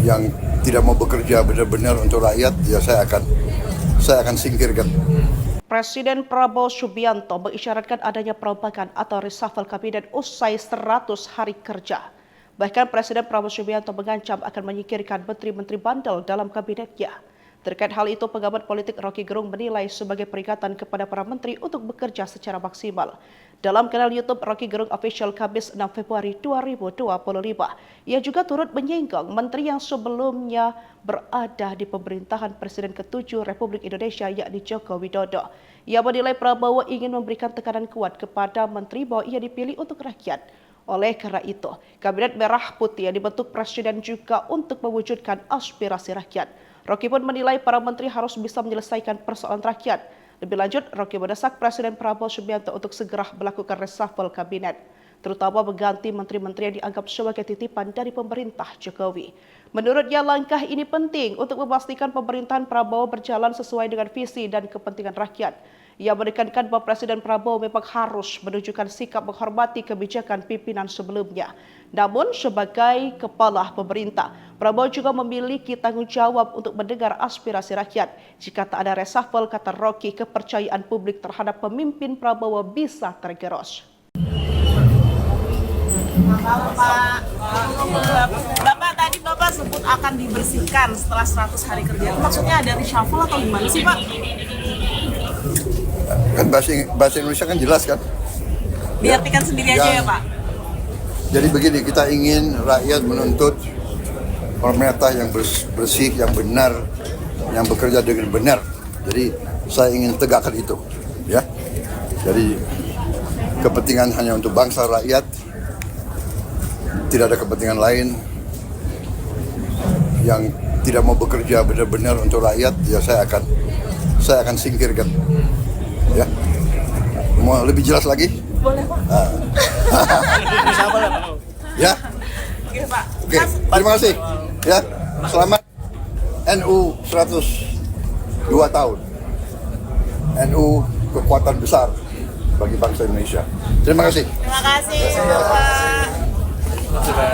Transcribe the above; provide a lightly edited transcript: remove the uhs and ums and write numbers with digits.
yang tidak mau bekerja benar-benar untuk rakyat, ya saya akan singkirkan. Presiden Prabowo Subianto mengisyaratkan adanya perombakan atau reshuffle kabinet usai 100 hari kerja. Bahkan Presiden Prabowo Subianto mengancam akan menyingkirkan menteri-menteri bandel dalam kabinetnya. Terkait hal itu, pengamat politik Rocky Gerung menilai sebagai peringatan kepada para menteri untuk bekerja secara maksimal. Dalam kanal YouTube Rocky Gerung Official Kamis 6 Februari 2025, ia juga turut menyinggung menteri yang sebelumnya berada di pemerintahan Presiden ke-7 Republik Indonesia yakni Joko Widodo. Ia menilai Prabowo ingin memberikan tekanan kuat kepada menteri bahwa ia dipilih untuk rakyat. Oleh karena itu, Kabinet Merah Putih yang dibentuk Presiden juga untuk mewujudkan aspirasi rakyat. Rocky pun menilai para menteri harus bisa menyelesaikan persoalan rakyat. Lebih lanjut, Rocky mendesak Presiden Prabowo Subianto untuk segera melakukan reshuffle kabinet, terutama mengganti menteri-menteri yang dianggap sebagai titipan dari pemerintah Jokowi. Menurutnya, langkah ini penting untuk memastikan pemerintahan Prabowo berjalan sesuai dengan visi dan kepentingan rakyat. Ia menekankan bahwa Presiden Prabowo memang harus menunjukkan sikap menghormati kebijakan pimpinan sebelumnya. Namun, sebagai kepala pemerintah, Prabowo juga memiliki tanggung jawab untuk mendengar aspirasi rakyat. Jika tak ada reshuffle, kata Rocky, kepercayaan publik terhadap pemimpin Prabowo bisa tergerus. Bapak tadi Bapak sebut akan dibersihkan setelah 100 hari kerja. Maksudnya ada reshuffle atau gimana sih Pak? Kan bahasa Indonesia kan jelas kan? Diartikan sendiri aja ya Pak? Jadi begini, kita ingin rakyat menuntut pemerintah yang bersih, yang benar, yang bekerja dengan benar. Jadi saya ingin tegakkan itu, ya. Jadi kepentingan hanya untuk bangsa rakyat, tidak ada kepentingan lain. Yang tidak mau bekerja benar-benar untuk rakyat, ya saya akan singkirkan. Ya, mau lebih jelas lagi? Boleh Pak. Ya. Oke, terima kasih. Ya, selamat NU 102 tahun. NU kekuatan besar bagi bangsa Indonesia. Terima kasih. Terima kasih Bapak.